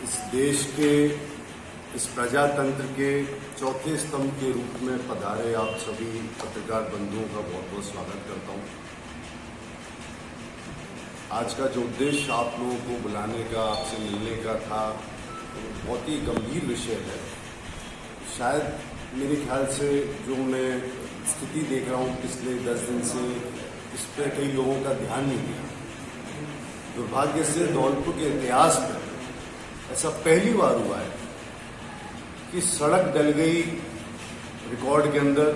इस देश के, इस प्रजातंत्र के चौथे स्तंभ के रूप में पधारे आप सभी पत्रकार बंधुओं का बहुत बहुत स्वागत करता हूं। आज का जो उद्देश्य आप लोगों को बुलाने का, आपसे मिलने का था, वो बहुत ही गंभीर विषय है। शायद मेरे ख्याल से जो मैं स्थिति देख रहा हूं पिछले 10 दिन से, इस पर कई लोगों का ध्यान नहीं दिया। दुर्भाग्य से धौलपुर के इतिहास में ऐसा पहली बार हुआ है कि सड़क डल गई रिकॉर्ड के अंदर,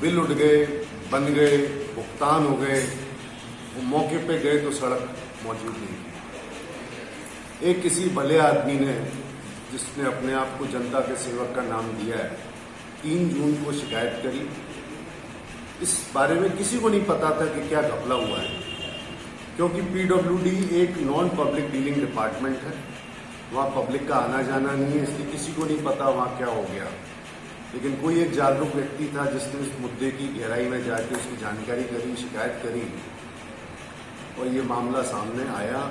बिल उठ गए, बन गए, भुगतान हो गए, वो मौके पे गए तो सड़क मौजूद नहीं थी। एक किसी भले आदमी ने, जिसने अपने आप को जनता के सेवक का नाम दिया है, 3 जून को शिकायत करी। इस बारे में किसी को नहीं पता था कि क्या घपला हुआ है, क्योंकि पीडब्ल्यूडी एक नॉन पब्लिक डीलिंग डिपार्टमेंट है, वहाँ पब्लिक का आना जाना नहीं है, इसलिए किसी को नहीं पता वहाँ क्या हो गया। लेकिन कोई एक जागरूक व्यक्ति था जिसने इस मुद्दे की गहराई में जाकर उसकी जानकारी करी, शिकायत करी और ये मामला सामने आया।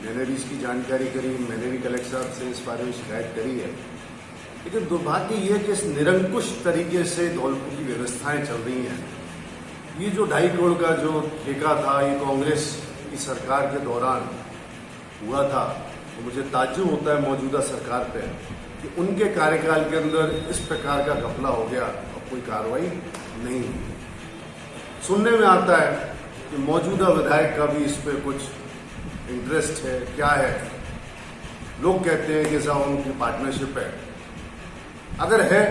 मैंने भी इसकी जानकारी करी, मैंने भी कलेक्टर साहब से इस बारे में शिकायत करी है। लेकिन दुर्भाग्य ये है कि इस निरंकुश तरीके से धौलपुर की व्यवस्थाएं चल रही हैं। ये जो 2.5 करोड़ का जो ठेका था, ये कांग्रेस की सरकार के दौरान हुआ था। तो मुझे ताज्जुब होता है मौजूदा सरकार पे कि उनके कार्यकाल के अंदर इस प्रकार का घपला हो गया और कोई कार्रवाई नहीं हुई। सुनने में आता है कि मौजूदा विधायक का भी इस पर कुछ इंटरेस्ट है। क्या है? लोग कहते हैं कि साहब उनकी पार्टनरशिप है। अगर है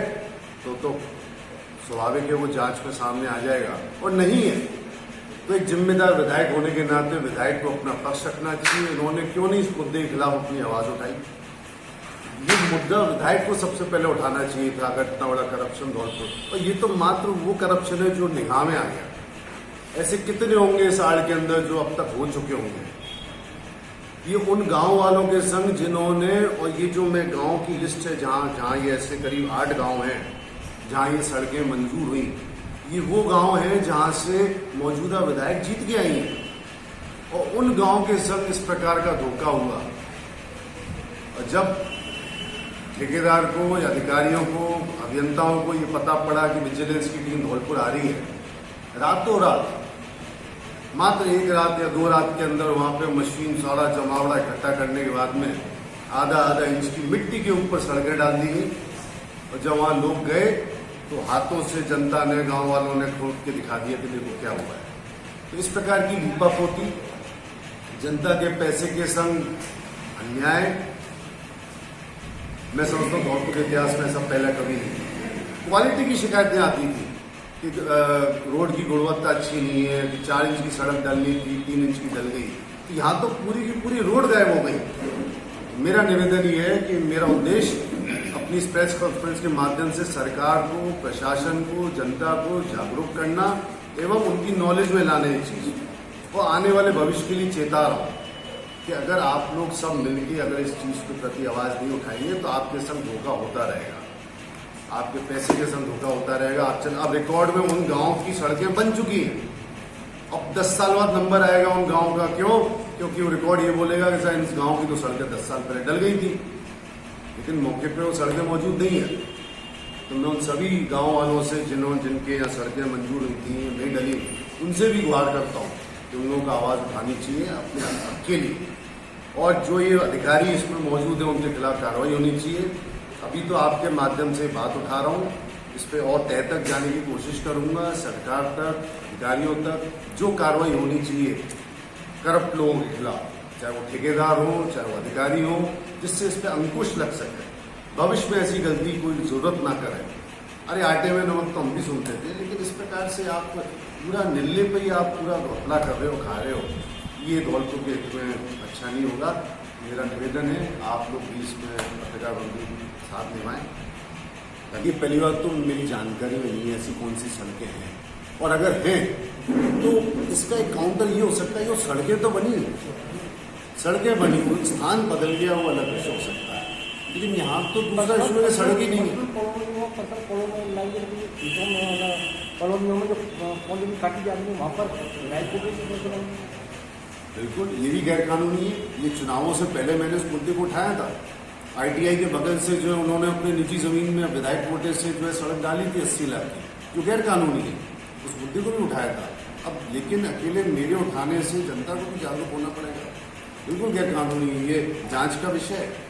तो स्वाभाविक है वो जांच में सामने आ जाएगा, और नहीं है तो एक जिम्मेदार विधायक होने के नाते विधायक को अपना पक्ष रखना चाहिए। इन्होंने क्यों नहीं इस मुद्दे के खिलाफ अपनी आवाज उठाई? ये मुद्दा विधायक को सबसे पहले उठाना चाहिए था, अगर इतना बड़ा करप्शन धौलपुर। और ये तो मात्र वो करप्शन है जो निगाह में आ गया। ऐसे कितने होंगे इस आड़ के अंदर जो अब तक हो चुके होंगे? ये उन गांव वालों के संग जिन्होंने, और ये जो मैं गांव की लिस्ट है जहां ये ऐसे करीब 8 गांव हैं जहां ये सड़कें मंजूर हुई, ये वो गांव हैं जहां से मौजूदा विधायक जीत के आई हैं। और उन गांव के संग इस प्रकार का धोखा हुआ। और जब ठेकेदार को या अधिकारियों को, अभियंताओं को ये पता पड़ा कि विजिलेंस की टीम धौलपुर आ रही है, रातों रात, मात्र 1 रात या 2 रात के अंदर वहां पे मशीन सारा जमावड़ा इकट्ठा करने के बाद में आधा इंच की मिट्टी के ऊपर सड़कें डाल दी गई। और जब वहां लोग गए तो हाथों से जनता ने, गांव वालों ने खोद के दिखा दिया कि देखो क्या हुआ है। तो इस प्रकार की लीपापोती, जनता के पैसे के संग अन्याय, मैं समझता हूँ धौलपुर के इतिहास में ऐसा पहला कभी नहीं। क्वालिटी की शिकायतें आती थी कि रोड की गुणवत्ता अच्छी नहीं है, कि 4 इंच की सड़क डलनी थी, 3 इंच की डल गई। तो यहाँ तो पूरी की पूरी रोड गायब हो गई। मेरा निवेदन ये है कि मेरा उद्देश्य अपनी इस प्रेस कॉन्फ्रेंस के माध्यम से सरकार को, प्रशासन को, जनता को जागरूक करना एवं उनकी नॉलेज में लाने की चीज और आने वाले भविष्य के लिए चेता रहा हूं कि अगर आप लोग सब मिलकर अगर इस चीज के प्रति आवाज नहीं उठाएंगे तो आपके संग धोखा होता रहेगा, आपके पैसे के संग धोखा होता रहेगा। अब रिकॉर्ड में उन गाँव की सड़कें बन चुकी हैं। अब 10 साल बाद नंबर आएगा उन गाँव का। क्यों? क्योंकि वो रिकॉर्ड ये बोलेगा कि सर इस गाँव की तो सड़कें 10 साल पहले डल गई थी, लेकिन मौके पे वो सड़कें मौजूद नहीं है। तो मैं उन सभी गांव वालों से जिनके यहाँ सड़कें मंजूर हुई थी, नहीं डली, उनसे भी गुहार करता हूँ कि उन लोगों को आवाज़ उठानी चाहिए अपने हक के लिए। और जो ये अधिकारी इसमें मौजूद है उनके खिलाफ कार्रवाई होनी चाहिए। अभी तो आपके माध्यम से बात उठा रहा हूँ, इस पर और तह तक जाने की कोशिश करूँगा, सरकार तक, अधिकारियों तक। जो कार्रवाई होनी चाहिए करप्ट लोगों के खिलाफ, चाहे वो ठेकेदार हो, चाहे वो अधिकारी हो, जिससे इस पर अंकुश लग सके, भविष्य में ऐसी गलती कोई जरूरत ना करे। अरे आटे में नमक तो हम भी सुनते थे, लेकिन इस प्रकार से आप पूरा निल्ले पे ही आप पूरा घपला कर रहे हो, खा रहे हो, ये धौलपुर के हित में अच्छा नहीं होगा। मेरा निवेदन है आप लोग भी इसमें पत्रकार बंधु साथ निभाएं। ताकि पहली बात तो मेरी जानकारी में नहीं है ऐसी कौन सी सड़कें हैं, और अगर हैं तो इसका एक काउंटर ये हो सकता है कि वो सड़कें तो बनी, सड़कें बनी, वो स्थान बदल गया, वो अलग विषय हो सकता है। लेकिन यहाँ तो दूसरा इशू है, सड़क ही नहीं है। बिल्कुल, ये भी गैर कानूनी है। ये चुनावों से पहले मैंने इस मुद्दे को उठाया था ITI के बगल से जो है उन्होंने अपने निजी जमीन में विधायक कोटे से जो है सड़क डाली थी 80 लाख की, जो गैर कानूनी है। उस मुद्दे को भी उठाया था। अब लेकिन अकेले मेरे उठाने से जनता को भी जागरूक होना पड़ेगा। बिल्कुल गैर कानूनी है, ये जांच का विषय है।